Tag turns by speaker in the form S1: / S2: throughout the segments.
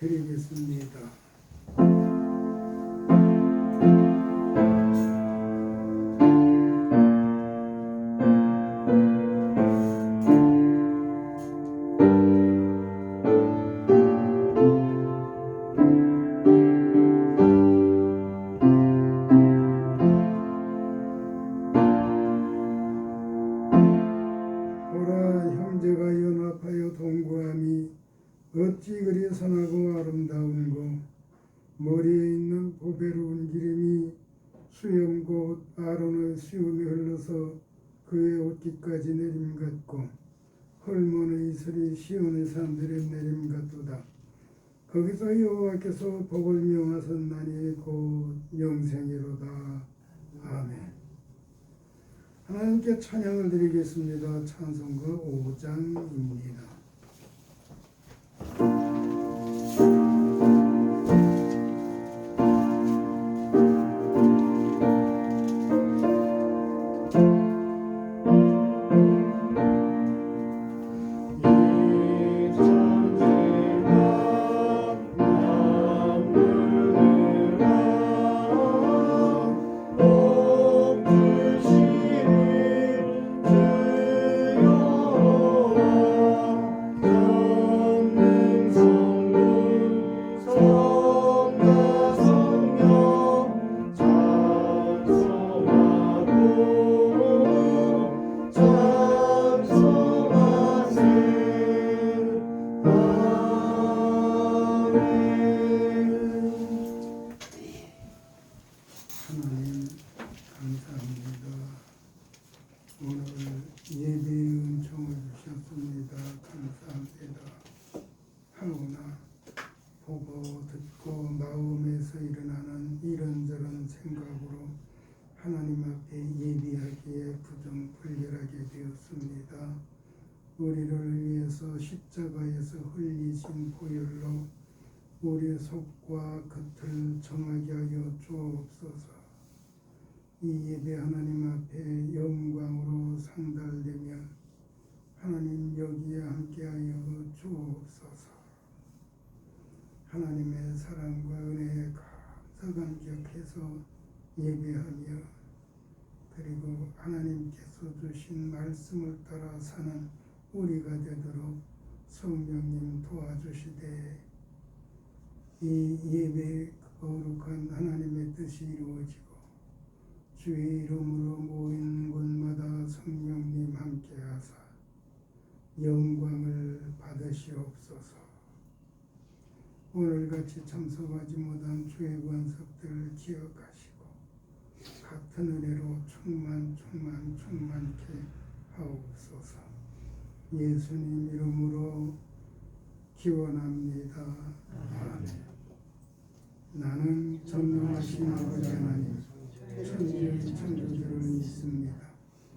S1: 드리겠습니다. 형제가 연합하여 동거함이 어찌 그리 선하고 아름다운고, 머리에 있는 보배로운 기름이 수염 곧 아론의 수염이 흘러서 그의 옷깃까지 내림 같고, 헐몬의 이슬이 시온의 산들에 내림 같도다. 거기서 여호와께서 복을 명하셨나니 곧 영생이로다. 아멘. 하나님께 찬양을 드리겠습니다. 찬송가 5장입니다. 하나님 감사합니다. 오늘 예배의 은총을 주셨습니다. 감사합니다. 하오나 보고 듣고 마음에서 일어나는 이런저런 생각으로 하나님 앞에 예비하기에 부정불결하게 되었습니다. 우리를 위해서 십자가에서 흘리신 보혈로 우리의 속과 겉을 정하게 하여 주옵소서. 이 예배 하나님 앞에 영광으로 상달되며 하나님 여기에 함께하여 주옵소서. 하나님의 사랑과 은혜에 감사감격해서 예배하며, 그리고 하나님께서 주신 말씀을 따라 사는 우리가 되도록 성령님 도와주시되, 이 예배의 거룩한 하나님의 뜻이 이루어지고 주의 이름으로 모인 곳마다 성령님 함께하사 영광을 받으시옵소서. 오늘같이 참석하지 못한 주의 권석들을 기억하시고 같은 은혜로 충만케 하옵소서. 예수님 이름으로 기원합니다. 아멘. 나는 전능하신 아버지 하나님, 천지의 창조주를 믿습니다.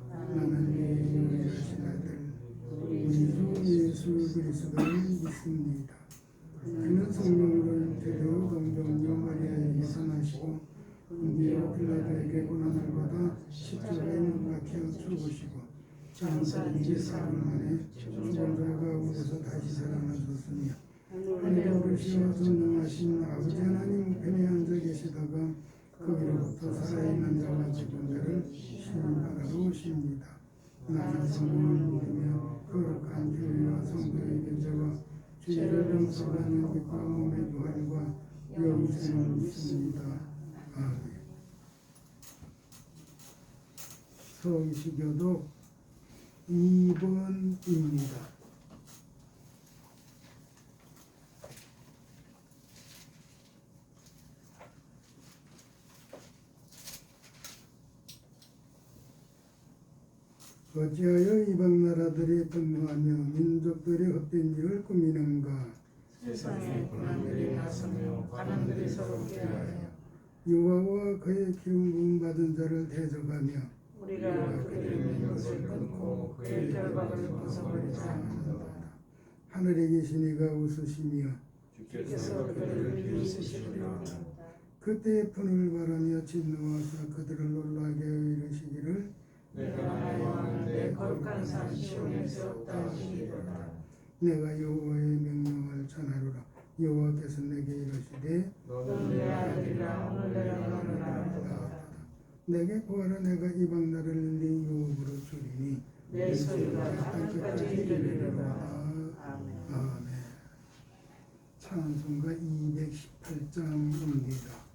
S1: 나는 내 유일하신 아들 우리 주 예수 그리스도를 믿습니다. 그는 성령으로 잉태되어 동정녀 마리아에게 산하시고 본디오 빌라도에게 고난을 받아 십자가에 못 박혀 죽으시고 장사일째 사흘 만에 죽은 자 가운데서 다시 살아나셨으며 하늘에 오르시어 전능하신 아버지 하나님 우편에 앉아 계시다가 거기로부터 살아있는 자와 죽은 자를 심판하러 오십니다. 나는 성령을 믿으며 거룩한 교회와 성도의 교제와 죄를 용서받는 것과 몸의 부활과 영생을 믿습니다. 아멘. 성시교독 2번입니다. 어찌하여 이방 나라들이 분노하며 민족들이 헛된 일을 꾸미는가?
S2: 세상에 고난들이 나서며 관원들이 서로 깨하여
S1: 여호와와 그의 기름 부음 받은 자를 대적하며
S2: 우리가 그들의 맹 것을 끊고 그의 결박을 벗어버리자 하는도다.
S1: 하늘에 계신 이가 웃으시며
S2: 주께서 그들을 비웃으시리로다.
S1: 그때의 분을 바라며 진노하사 그들을 놀라게 하여 이르시기를
S2: 내가 나의 왕을 내 거룩한 산 시온에 세웠다 하시리로다.
S1: 내가 여호와의 명령을 전하리라. 여호와께서 내게 이르시되
S2: 너는 내 아들이라 오늘 내가 너를 낳았다.
S1: 내게 구하라 내가 이방 나라를 네 유업으로 주리니
S2: 내 소리가 땅끝까지 이르리로다.
S1: 아멘. 찬송가 218장입니다.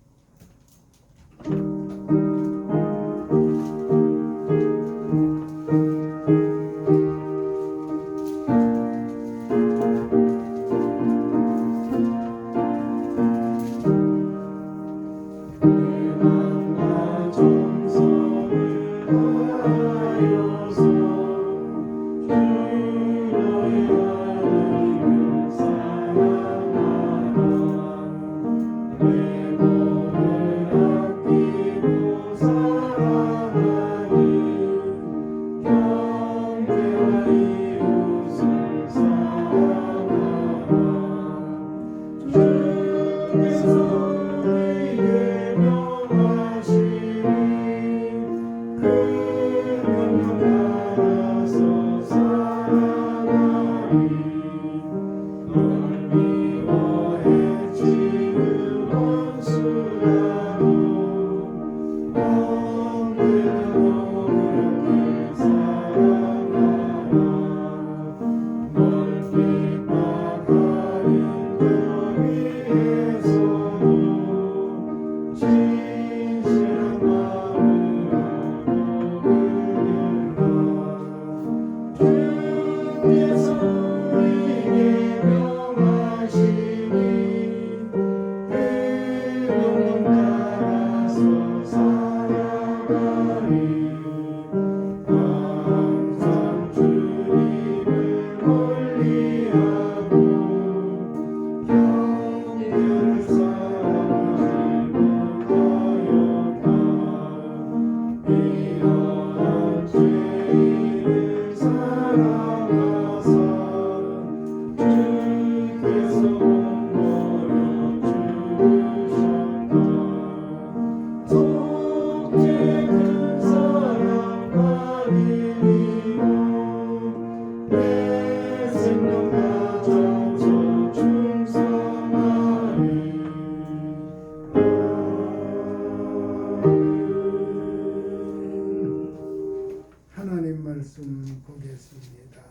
S1: 하나님 말씀 보겠습니다.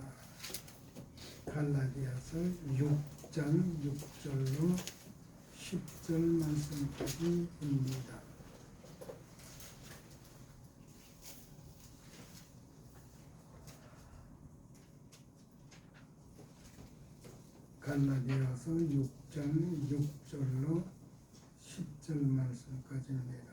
S1: 갈라디아서 6장 6절로 10절 말씀까지입니다. 갈라디아서 6장 6절로 10절 말씀까지입니다.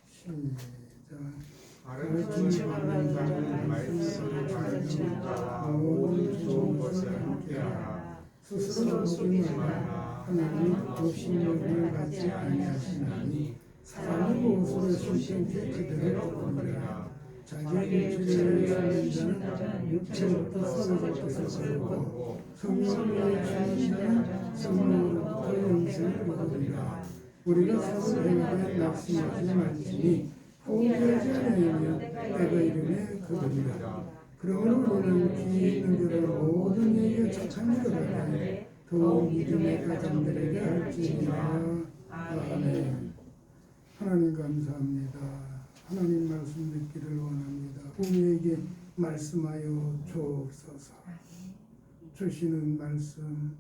S1: 시작.
S2: 가르치지 말라는 자는 말씀을 가르치는 자와 모든 좋은 것을 함께하라. 스스로 속이지 말라. 하나님 독신력을 갖지 아니하시나니 사람이 무엇으로 실생케 그대로 보느니라. 자기의 육체를 주는 자는 육체로부터 썩어져서 썩고 성령을 주는 자는 성령으로부터 영생을 얻으리라. 우리가 스스로에게 낙심하지 말지니 포기하지 않으면 때가 이르매 그들이라. 그러므로 우리는 귀에 있는 것을 모든 이에게 착한 일을 하되 더욱 믿음의 가정들에게 할지니라. 아멘. 하나님 감사합니다. 하나님 말씀 듣기를 원합니다. 우리에게 말씀하여 주옵소서. 주시는 말씀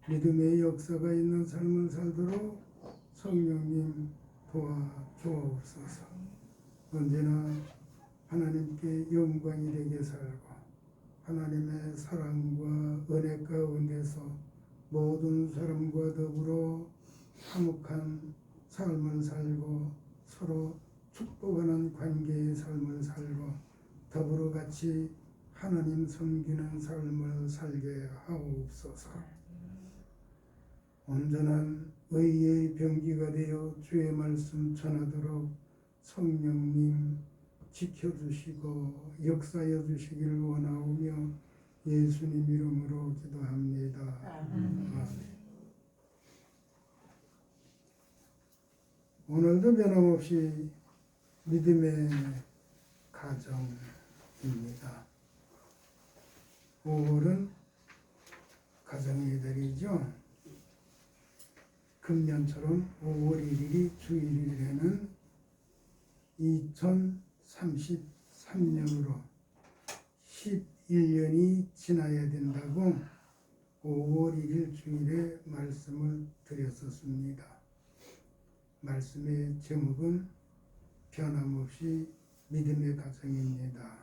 S2: 믿음의 역사가 있는 삶을 살도록 성령님 도와주옵소서. 언제나 하나님께 영광이 되게 살고 하나님의 사랑과 은혜 가운데서 모든 사람과 더불어 화목한 삶을 살고 서로 축복하는 관계의 삶을 살고 더불어 같이 하나님 섬기는 삶을 살게 하옵소서. 온전한 의의 병기가 되어 주의 말씀 전하도록 성령님 지켜주시고 역사여 주시기를 원하오며 예수님 이름으로 기도합니다. 아멘. 오늘도 변함없이 믿음의 가정입니다. 5월은
S1: 가정의들이죠. 금년처럼 5월 1일이 주일이라는 2033년으로 11년이 지나야 된다고 5월 1일 주일에 말씀을 드렸었습니다. 말씀의 제목은 변함없이 믿음의 가정입니다.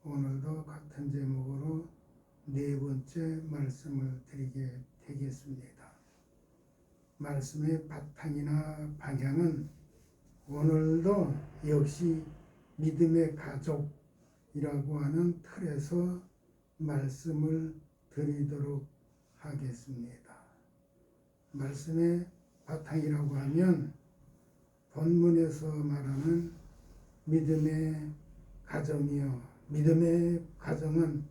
S1: 오늘도 같은 제목으로 네 번째 말씀을 드리게 되겠습니다. 말씀의 바탕이나 방향은 오늘도 역시 믿음의 가족이라고 하는 틀에서 말씀을 드리도록 하겠습니다. 말씀의 바탕이라고 하면 본문에서 말하는 믿음의 가정이요. 믿음의 가정은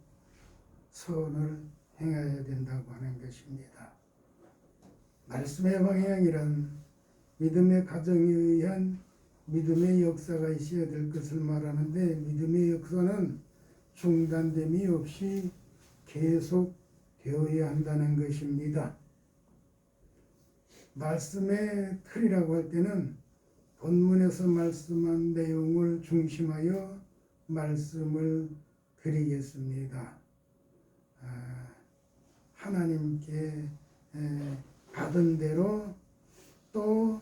S1: 선을 행해야 된다고 하는 것입니다. 말씀의 방향이란 믿음의 가정에 의한 믿음의 역사가 있어야 될 것을 말하는데 믿음의 역사는 중단됨이 없이 계속 되어야 한다는 것입니다. 말씀의 틀이라고 할 때는 본문에서 말씀한 내용을 중심하여 말씀을 드리겠습니다. 하나님께 받은 대로 또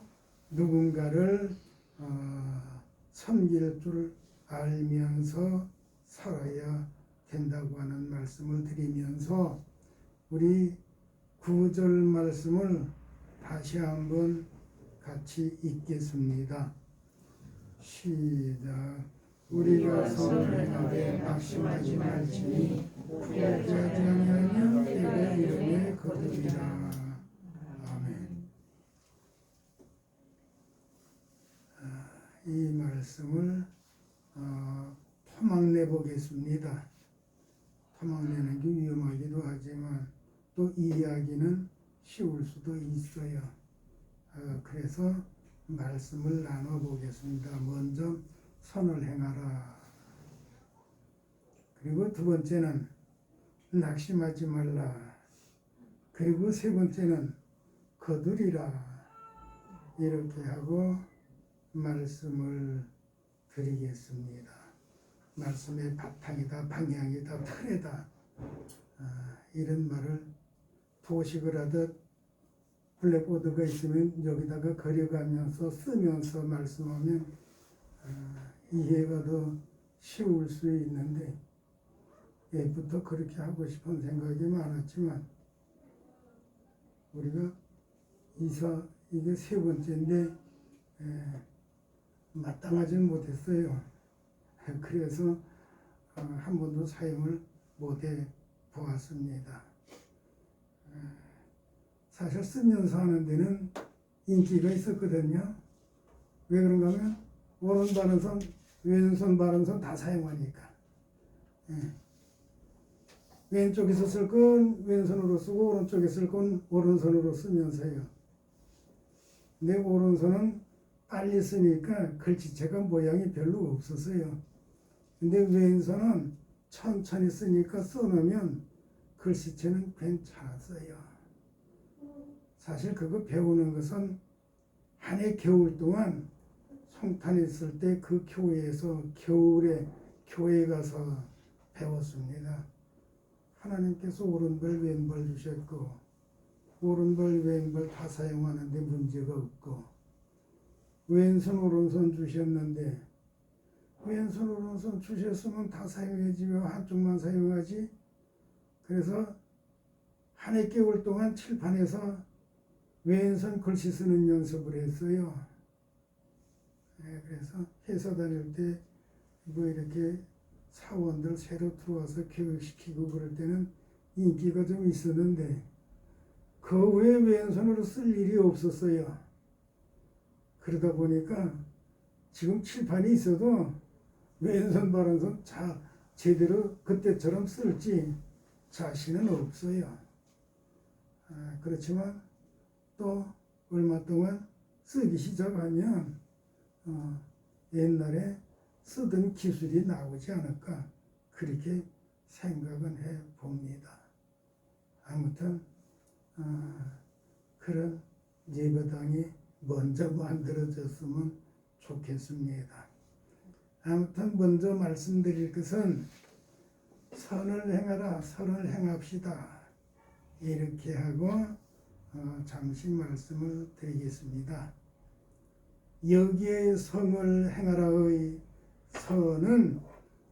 S1: 누군가를 섬길 줄 알면서 살아야 된다고 하는 말씀을 드리면서 우리 9절 말씀을 다시 한번 같이 읽겠습니다. 시작. 우리가 선을 행하되 낙심하지 말지니 후회하지 아니하면 때가 이르매 거두리라. 아멘. 이 말씀을 토막내 보겠습니다. 토막내는 게 위험하기도 하지만 또 이해하기는 쉬울 수도 있어요. 그래서 말씀을 나눠보겠습니다. 먼저 선을 행하라. 그리고 두 번째는 낙심하지 말라. 그리고 세 번째는 거두리라. 이렇게 하고 말씀을 드리겠습니다. 말씀의 바탕이다, 방향이다, 틀이다. 이런 말을 도식을 하듯 블랙보드가 있으면 여기다가 그려가면서 쓰면서 말씀하면 이해가 더 쉬울 수 있는데 예부터 그렇게 하고 싶은 생각이 많았지만 우리가 이게 세 번째인데 마땅하지는 못했어요. 그래서 한 번도 사용을 못해 보았습니다. 사실 쓰면서 하는 데는 인기가 있었거든요. 왜 그런가 하면 오른 바른손, 왼손 바른손 다 사용하니까. 왼쪽에서 쓸 건 왼손으로 쓰고 오른쪽에 쓸 건 오른손으로 쓰면서요. 근데 오른손은 빨리 쓰니까 글씨체가 모양이 별로 없었어요. 근데 왼손은 천천히 쓰니까 써놓으면 글씨체는 괜찮았어요. 사실 그거 배우는 것은 한 해 겨울 동안 송탄에 있을 때 그 교회에서 겨울에 교회 가서 배웠습니다. 하나님께서 오른발 왼발 주셨고 오른발 왼발 다 사용하는데 문제가 없고 왼손 오른손 주셨는데 왼손 오른손 주셨으면 다 사용하지 왜 한쪽만 사용하지? 그래서 한 해 겨울 동안 칠판에서 왼손 글씨 쓰는 연습을 했어요. 그래서 회사 다닐 때 뭐 이렇게 사원들 새로 들어와서 교육시키고 그럴 때는 인기가 좀 있었는데 그 외에 왼손으로 쓸 일이 없었어요. 그러다 보니까 지금 칠판이 있어도 왼손 바른손 제대로 그때처럼 쓸지 자신은 없어요. 그렇지만 또 얼마 동안 쓰기 시작하면 옛날에 쓰던 기술이 나오지 않을까 그렇게 생각은 해봅니다. 아무튼 그런 예배당이 먼저 만들어졌으면 좋겠습니다. 아무튼 먼저 말씀드릴 것은 선을 행하라, 선을 행합시다. 이렇게 하고 잠시 말씀을 드리겠습니다. 여기에 성을 행하라의 선은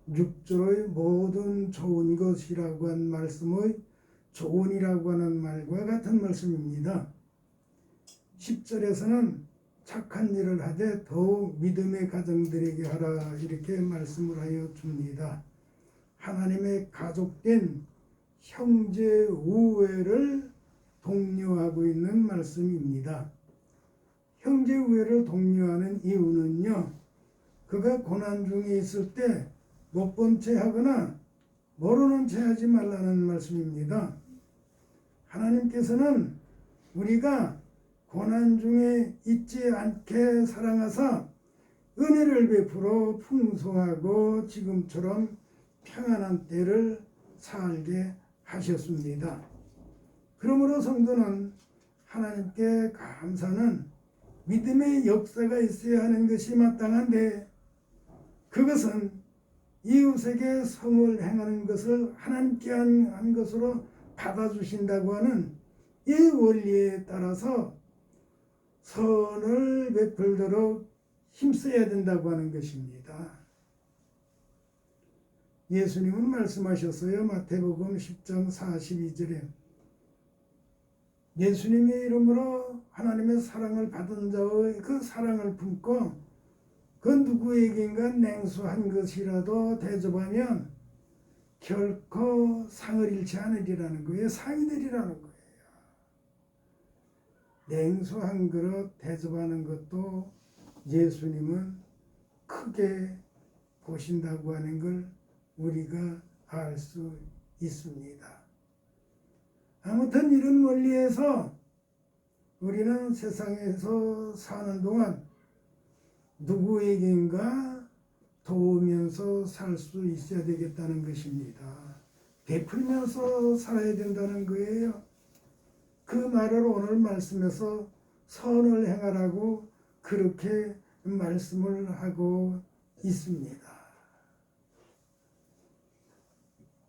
S1: 6절의 모든 좋은 것이라고 한 말씀의 좋은이라고 하는 말과 같은 말씀입니다. 10절에서는 착한 일을 하되 더욱 믿음의 가정들에게 하라 이렇게 말씀을 하여 줍니다. 하나님의 가족된 형제 우애를 독려하고 있는 말씀입니다. 형제 우애를 독려하는 이유는요, 그가 고난 중에 있을 때 못 본 채 하거나 모르는 채 하지 말라는 말씀입니다. 하나님께서는 우리가 고난 중에 있지 않게 사랑하사 은혜를 베풀어 풍성하고 지금처럼 평안한 때를 살게 하셨습니다. 그러므로 성도는 하나님께 감사는 믿음의 역사가 있어야 하는 것이 마땅한데, 그것은 이웃에게 성을 행하는 것을 하나님께 한 것으로 받아주신다고 하는 이 원리에 따라서 선을 베풀도록 힘써야 된다고 하는 것입니다. 예수님은 말씀하셨어요. 마태복음 10장 42절에 예수님의 이름으로 하나님의 사랑을 받은 자의 그 사랑을 품고 그 누구에게인가 냉수한 것이라도 대접하면 결코 상을 잃지 않으리라는 거예요. 상이 되리라는 거예요. 냉수한 그릇 대접하는 것도 예수님은 크게 보신다고 하는 걸 우리가 알 수 있습니다. 아무튼 이런 원리에서 우리는 세상에서 사는 동안 누구에게인가 도우면서 살 수 있어야 되겠다는 것입니다. 베풀면서 살아야 된다는 거예요. 그 말을 오늘 말씀에서 선을 행하라고 그렇게 말씀을 하고 있습니다.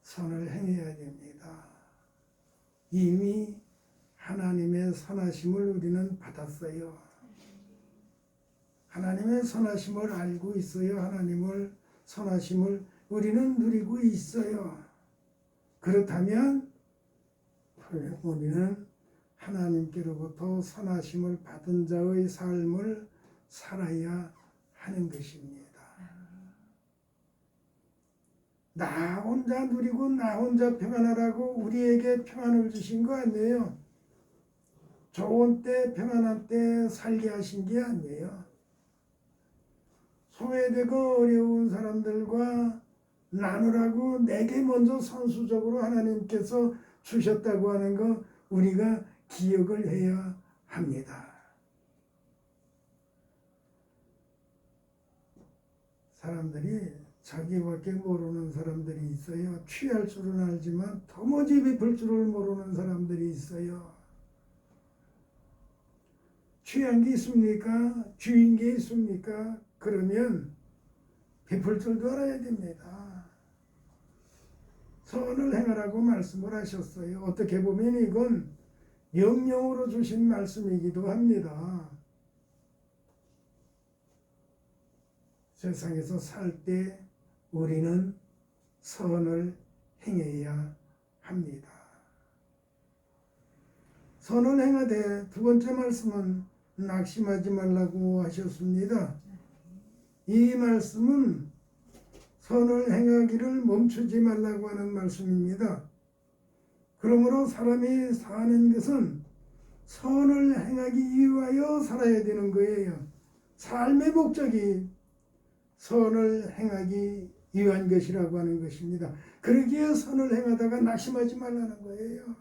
S1: 선을 행해야 됩니다. 이미 하나님의 선하심을 우리는 받았어요. 하나님의 선하심을 알고 있어요. 하나님을 선하심을 우리는 누리고 있어요. 그렇다면 우리는 하나님께로부터 선하심을 받은 자의 삶을 살아야 하는 것입니다. 나 혼자 누리고 나 혼자 평안하라고 우리에게 평안을 주신 거 아니에요. 좋은 때 평안한 때 살게 하신 게 아니에요. 소외되고 어려운 사람들과 나누라고 내게 먼저 선수적으로 하나님께서 주셨다고 하는 거 우리가 기억을 해야 합니다. 사람들이 자기밖에 모르는 사람들이 있어요. 취할 줄은 알지만 도무지 베풀 줄을 모르는 사람들이 있어요. 취한 게 있습니까? 쥐인 게 있습니까? 그러면 베풀 줄도 알아야 됩니다. 선을 행하라고 말씀을 하셨어요. 어떻게 보면 이건 명령으로 주신 말씀이기도 합니다. 세상에서 살 때 우리는 선을 행해야 합니다. 선을 행하되 두 번째 말씀은 낙심하지 말라고 하셨습니다. 이 말씀은 선을 행하기를 멈추지 말라고 하는 말씀입니다. 그러므로 사람이 사는 것은 선을 행하기 위하여 살아야 되는 거예요. 삶의 목적이 선을 행하기 위한 것이라고 하는 것입니다. 그러기에 선을 행하다가 낙심하지 말라는 거예요.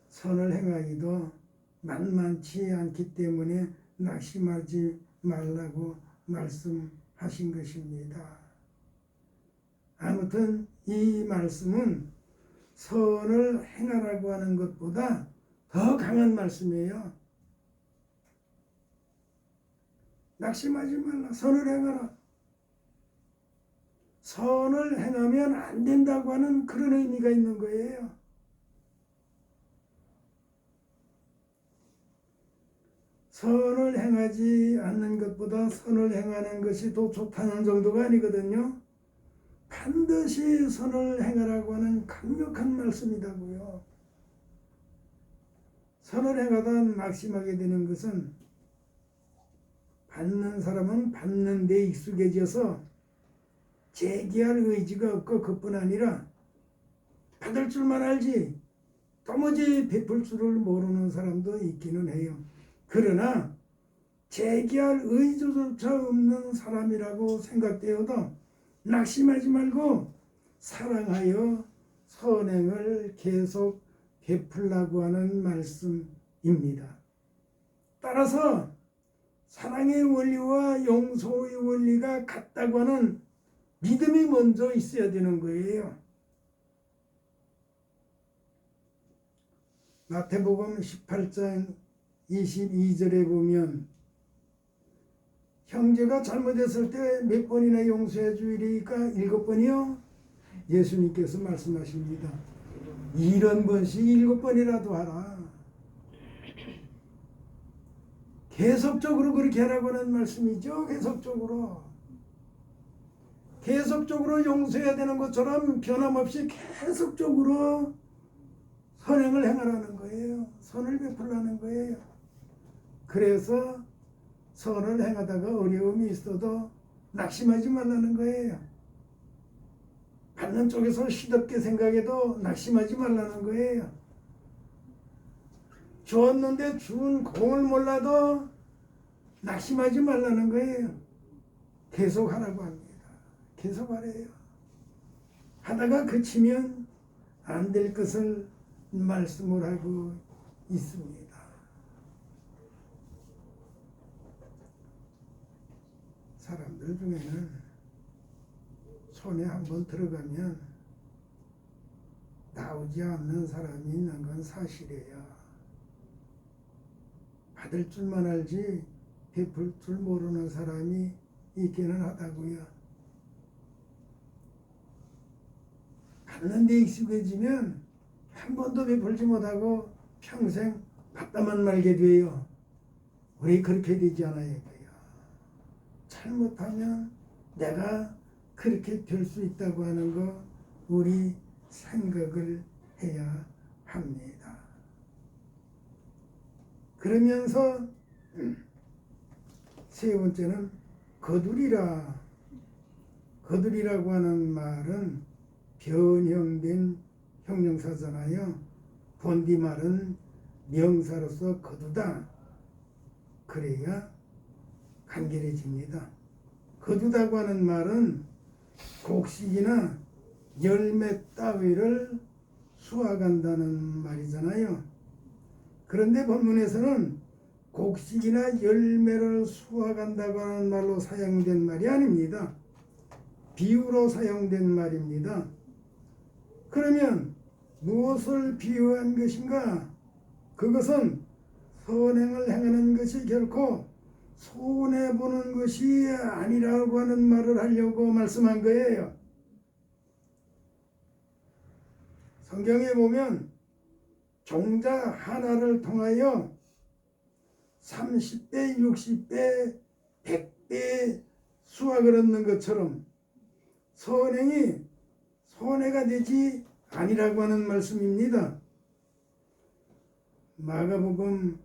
S1: 선을 행하기도 만만치 않기 때문에 낙심하지 말라고 말씀하신 것입니다. 아무튼 이 말씀은 선을 행하라고 하는 것보다 더 강한 말씀이에요. 낙심하지 말라. 선을 행하라. 선을 행하면 안 된다고 하는 그런 의미가 있는 거예요. 선을 행하지 않는 것보다 선을 행하는 것이 더 좋다는 정도가 아니거든요. 반드시 선을 행하라고 하는 강력한 말씀이라고요. 선을 행하다 낙심하게 되는 것은 받는 사람은 받는 데 익숙해져서 제기할 의지가 없고 그뿐 아니라 받을 줄만 알지 도무지 베풀 줄을 모르는 사람도 있기는 해요. 그러나 제기할 의지조차 없는 사람이라고 생각되어도 낙심하지 말고 사랑하여 선행을 계속 베풀라고 하는 말씀입니다. 따라서 사랑의 원리와 용서의 원리가 같다고 하는 믿음이 먼저 있어야 되는 거예요. 마태복음 18장 22절에 보면 형제가 잘못했을 때 몇 번이나 용서해 주리까? 7번이요? 예수님께서 말씀하십니다. 70번씩 7번이라도 하라. 계속적으로 그렇게 하라고 하는 말씀이죠. 계속적으로 용서해야 되는 것처럼 변함없이 계속적으로 선행을 행하라는 거예요. 선을 베풀라는 거예요. 그래서 선을 행하다가 어려움이 있어도 낙심하지 말라는 거예요. 받는 쪽에서 시덥게 생각해도 낙심하지 말라는 거예요. 주었는데 준 공을 몰라도 낙심하지 말라는 거예요. 계속 하라고 합니다. 계속 하래요. 하다가 그치면 안 될 것을 말씀을 하고 있습니다. 사람들 중에는 손에 한번 들어가면 나오지 않는 사람이 있는 건 사실이에요. 받을 줄만 알지 베풀 줄 모르는 사람이 있기는 하다고요. 받는 데 익숙해지면 한 번도 베풀지 못하고 평생 받다만 말게 돼요. 우리 그렇게 되지 않아요. 잘못하면 내가 그렇게 될 수 있다고 하는 거 우리 생각을 해야 합니다. 그러면서 세 번째는 거두리라. 거두리라고 하는 말은 변형된 형용사잖아요. 본디 말은 명사로서 거두다. 그래야 간결해집니다. 거두다고 하는 말은 곡식이나 열매 따위를 수확한다는 말이잖아요. 그런데 본문에서는 곡식이나 열매를 수확한다고 하는 말로 사용된 말이 아닙니다. 비유로 사용된 말입니다. 그러면 무엇을 비유한 것인가? 그것은 선행을 행하는 것이 결코 손해보는 것이 아니라고 하는 말을 하려고 말씀한 거예요. 성경에 보면 종자 하나를 통하여 30배, 60배, 100배 수확을 얻는 것처럼 선행이 손해가 되지 아니라고 하는 말씀입니다. 마가복음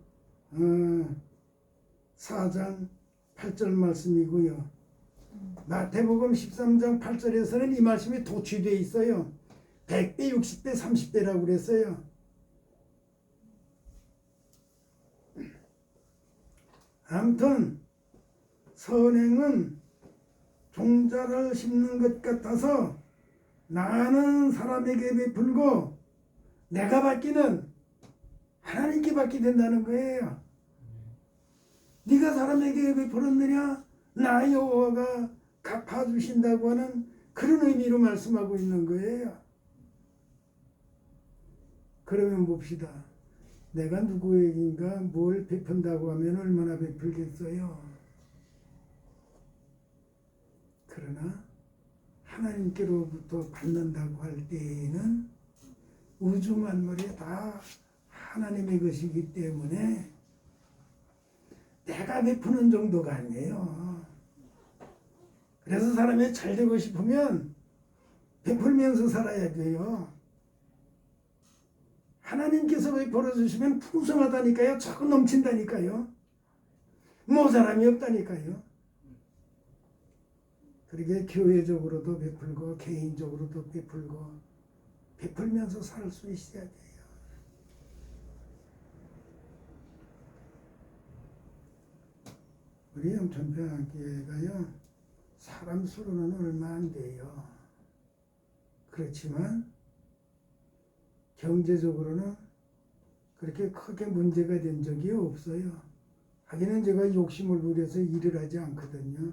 S1: 4장 8절 말씀이고요. 마태복음 13장 8절에서는 이 말씀이 도취되어 있어요. 100배, 60배, 30배라고 그랬어요. 아무튼 선행은 종자를 심는 것 같아서 나는 사람에게 베풀고 내가 받기는 하나님께 받게 된다는 거예요. 네가 사람에게 베풀었느냐? 나 여호와가 갚아주신다고 하는 그런 의미로 말씀하고 있는 거예요. 그러면 봅시다. 내가 누구에게인가 뭘 베푼다고 하면 얼마나 베풀겠어요. 그러나 하나님께로부터 받는다고 할 때에는 우주 만물이 다 하나님의 것이기 때문에 내가 베푸는 정도가 아니에요. 그래서 사람이 잘 되고 싶으면 베풀면서 살아야 돼요. 하나님께서 베풀어 주시면 풍성하다니까요. 자꾸 넘친다니까요. 모자람이 없다니까요. 그렇게 교회적으로도 베풀고 개인적으로도 베풀고 베풀면서 살 수 있어야 돼요. 우리 영천평안교회가요, 사람 수로는 얼마 안 돼요. 그렇지만 경제적으로는 그렇게 크게 문제가 된 적이 없어요. 하기는 제가 욕심을 부려서 일을 하지 않거든요.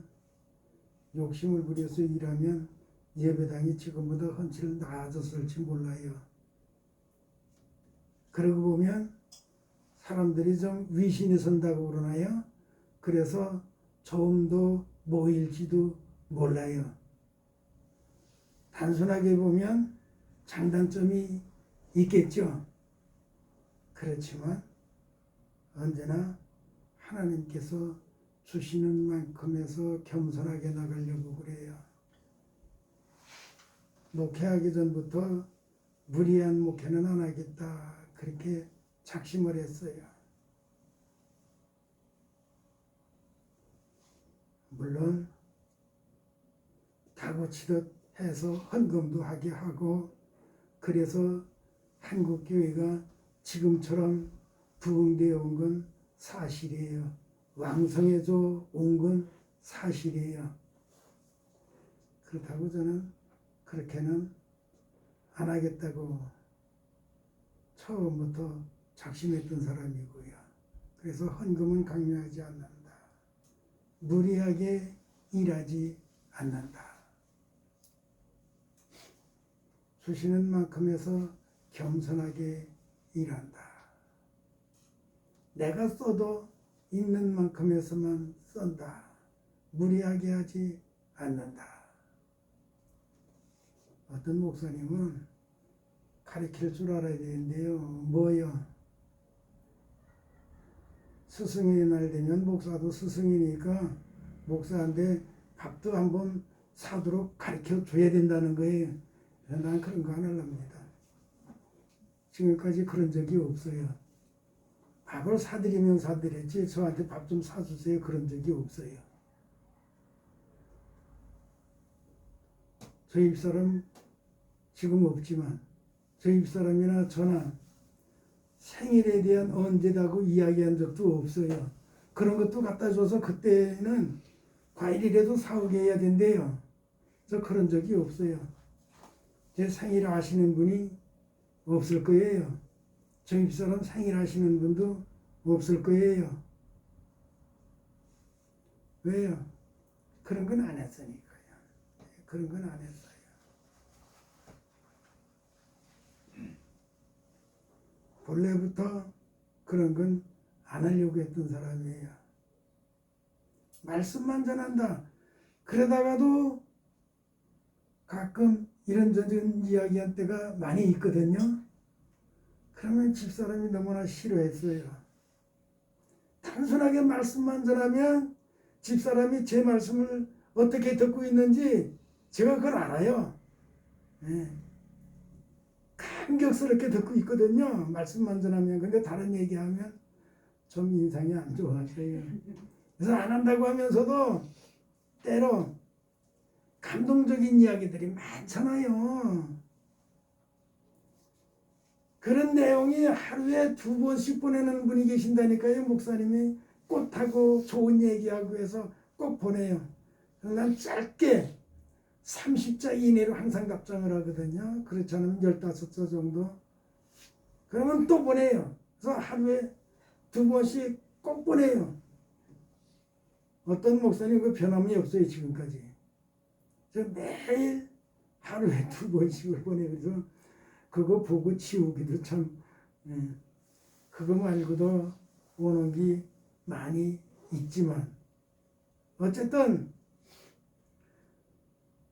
S1: 욕심을 부려서 일하면 예배당이 지금보다 헌칠 나아졌을지 몰라요. 그러고 보면 사람들이 좀 위신이 선다고 그러나요? 그래서 좀 더 모일지도 몰라요. 단순하게 보면 장단점이 있겠죠. 그렇지만 언제나 하나님께서 주시는 만큼에서 겸손하게 나가려고 그래요. 목회하기 전부터 무리한 목회는 안 하겠다, 그렇게 작심을 했어요. 물론 다고치듯 해서 헌금도 하게 하고, 그래서 한국교회가 지금처럼 부흥되어 온 건 사실이에요. 왕성해져 온 건 사실이에요. 그렇다고 저는 그렇게는 안 하겠다고 처음부터 작심했던 사람이고요. 그래서 헌금은 강요하지 않는다. 무리하게 일하지 않는다. 주시는 만큼에서 겸손하게 일한다. 내가 써도 있는 만큼에서만 쓴다. 무리하게 하지 않는다. 어떤 목사님은 가르칠 줄 알아야 되는데요. 뭐요? 스승의 날 되면 목사도 스승이니까 목사한테 밥도 한번 사도록 가르쳐 줘야 된다는 거예요. 난 그런 거 안 하랍니다. 지금까지 그런 적이 없어요. 밥을 사드리면 사드렸지 저한테 밥 좀 사주세요 그런 적이 없어요. 저희 집사람 지금 없지만 저희 집사람이나 저나 생일에 대한 언제다고 이야기한 적도 없어요. 그런 것도 갖다 줘서 그때는 과일이라도 사오게 해야 된대요. 저 그런 적이 없어요. 제 생일 아시는 분이 없을 거예요. 저희 집사람 생일 아시는 분도 없을 거예요. 왜요? 그런 건 안 했으니까요. 그런 건 안 했어요. 본래부터 그런 건 안 하려고 했던 사람이에요. 말씀만 전한다. 그러다가도 가끔 이런저런 이야기할 때가 많이 있거든요. 그러면 집사람이 너무나 싫어했어요. 단순하게 말씀만 전하면 집사람이 제 말씀을 어떻게 듣고 있는지 제가 그걸 알아요. 네. 감격스럽게 듣고 있거든요. 말씀만 전하면. 근데 다른 얘기하면 좀 인상이 안 좋아져요. 그래서 안 한다고 하면서도 때로 감동적인 이야기들이 많잖아요. 그런 내용이 하루에 2번씩 보내는 분이 계신다니까요. 목사님이 꽃하고 좋은 얘기하고 해서 꼭 보내요. 난 짧게 30자 이내로 항상 답장을 하거든요. 그렇지 않으면 15자 정도. 그러면 또 보내요. 그래서 하루에 2번씩 꼭 보내요. 어떤 목사님 그 변함이 없어요. 지금까지. 저 매일 하루에 2번씩을 보내면서 그거 보고 지우기도 참 그거 말고도 오는 게 많이 있지만 어쨌든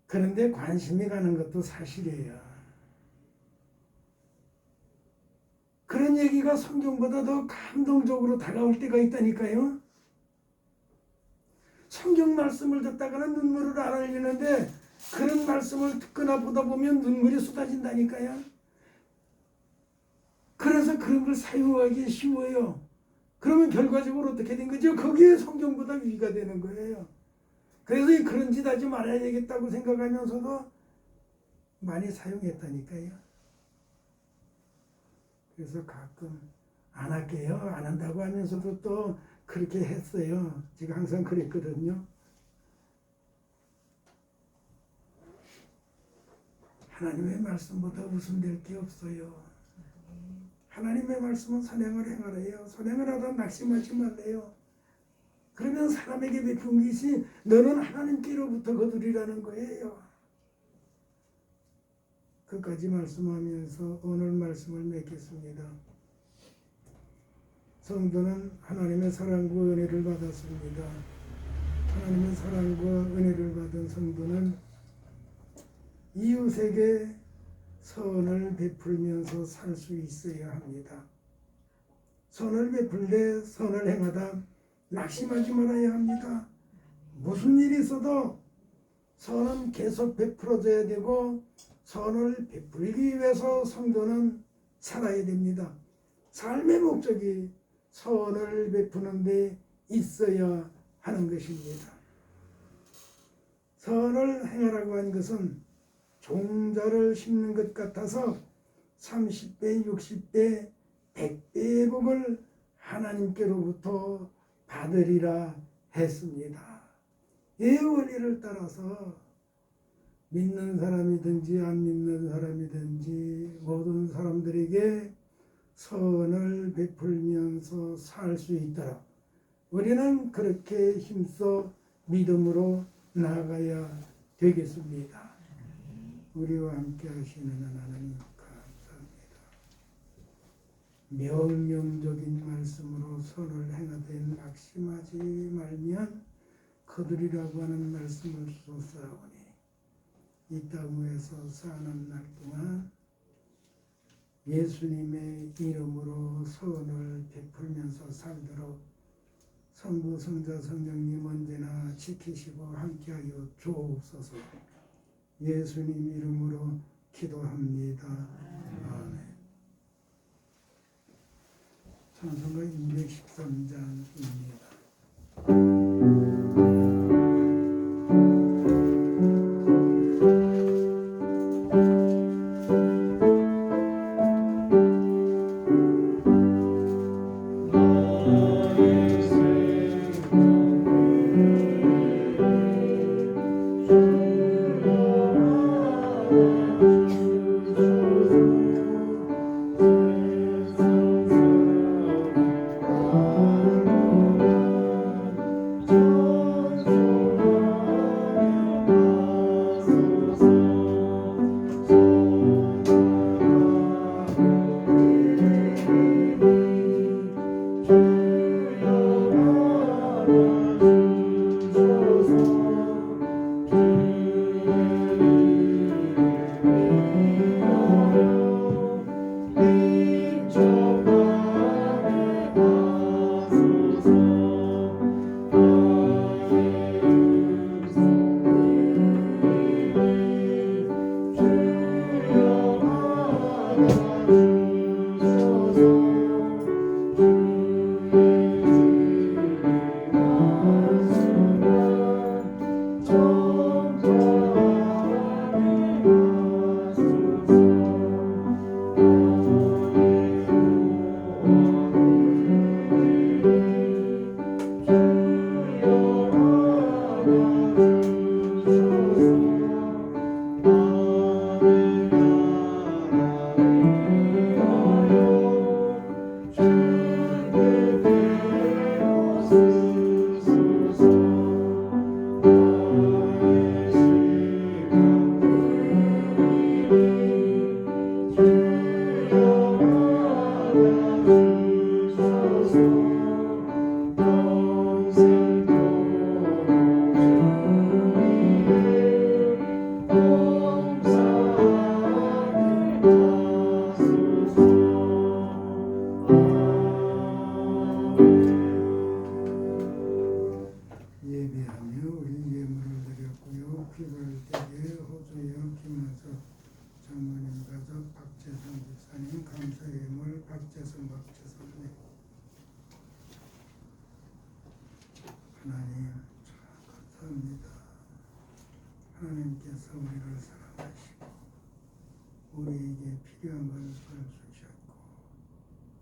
S1: 그런데 관심이 가는 것도 사실이에요. 그런 얘기가 성경보다 더 감동적으로 다가올 때가 있다니까요. 성경 말씀을 듣다가는 눈물을 안 흘리는데 그런 말씀을 듣거나 보다 보면 눈물이 쏟아진다니까요. 그래서 그런 걸 사용하기 쉬워요. 그러면 결과적으로 어떻게 된 거죠? 거기에 성경보다 위가 되는 거예요. 그래서 그런 짓 하지 말아야 되겠다고 생각하면서도 많이 사용했다니까요. 그래서 가끔 안 할게요. 안 한다고 하면서도 또 그렇게 했어요. 제가 항상 그랬거든요. 하나님의 말씀보다 우선될 게 없어요. 하나님의 말씀은 선행을 행하래요. 선행을 하다 낙심하지 말래요. 그러면 사람에게 베푼 것이 너는 하나님께로부터 거두리라는 거예요. 끝까지 말씀하면서 오늘 말씀을 맺겠습니다. 성도는 하나님의 사랑과 은혜를 받았습니다. 하나님의 사랑과 은혜를 받은 성도는 이웃에게 선을 베풀면서 살 수 있어야 합니다. 선을 베풀 때 선을 행하다 낙심하지 말아야 합니다. 무슨 일이 있어도 선은 계속 베풀어져야 되고 선을 베풀기 위해서 성도는 살아야 됩니다. 삶의 목적이 선을 베푸는 데 있어야 하는 것입니다. 선을 행하라고 한 것은 종자를 심는 것 같아서 30배, 60배, 100배의 복을 하나님께로부터 받으리라 했습니다. 이 원리를 따라서 믿는 사람이든지 안 믿는 사람이든지 모든 사람들에게 선을 베풀면서 살 수 있도록 우리는 그렇게 힘써 믿음으로 나아가야 되겠습니다. 우리와 함께 하시는 하나님 감사합니다. 명령적인 말씀으로 선을 행하되 낙심하지 말면 거두리라고 하는 말씀을 쏟사오니 이 땅 위에서 사는 날 동안 예수님의 이름으로 선을 베풀면서 살도록 성부, 성자, 성령님 언제나 지키시고 함께하여 주옵소서. 예수님 이름으로 기도합니다. 아멘. 찬송가 213장입니다. 막제서 네. 하나님 참 감사합니다. 하나님께서 우리를 사랑하시고 우리에게 필요한 것을 주셨고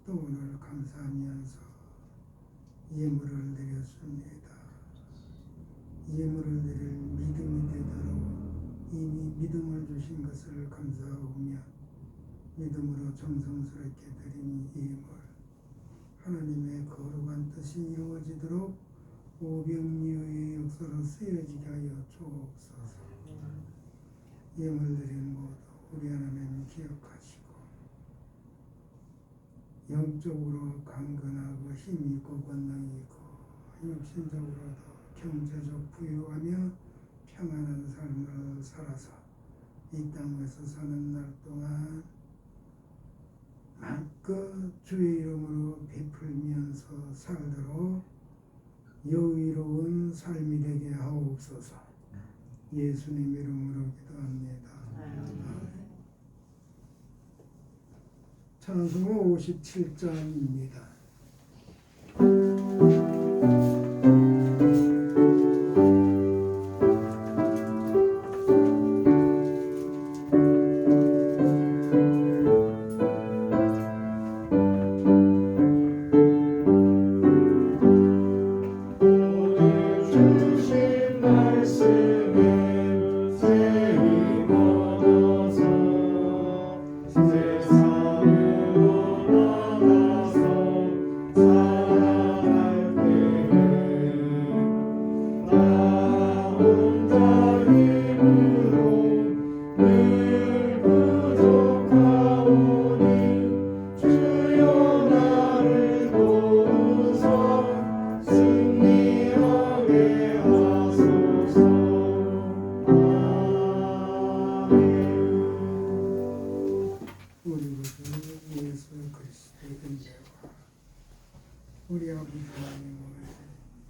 S1: 또 오늘 감사하면서 예물을 드렸습니다. 예물을 드릴 믿음이 되도록 이미 믿음을 주신 것을 감사하며 믿음으로 정성스럽게 드린 예물 하나님의 거룩한 뜻이 이루어지도록 오병이어의 역사로 쓰여지게 하여 주옵소서. 예물 드린 모두 우리 하나님 기억하시고 영적으로 강건하고 힘이 있고 권능이 있고 육신적으로도 경제적 부유하며 평안한 삶을 살아서 이 땅에서 사는 날 동안 마음껏 주의 이름으로 베풀면서 살도록 여유로운 삶이 되게 하옵소서. 예수님 이름으로 기도합니다. 찬송가 57장입니다. 우리 아버지 하나님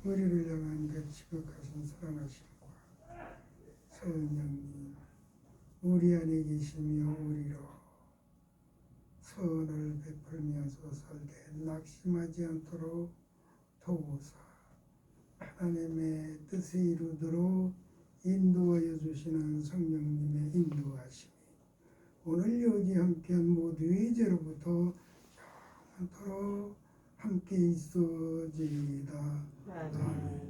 S1: 우리를 향한 그 지극하신 사랑하심과 성령님 우리 안에 계시며 우리로 선을 베풀면서 살되 낙심하지 않도록 도우사 하나님의 뜻을 이루도록 인도하여 주시는 성령님의 인도하심이 오늘 여기 함께한 모두의 죄로부터 영원토록 함께 있어지이다. 아멘.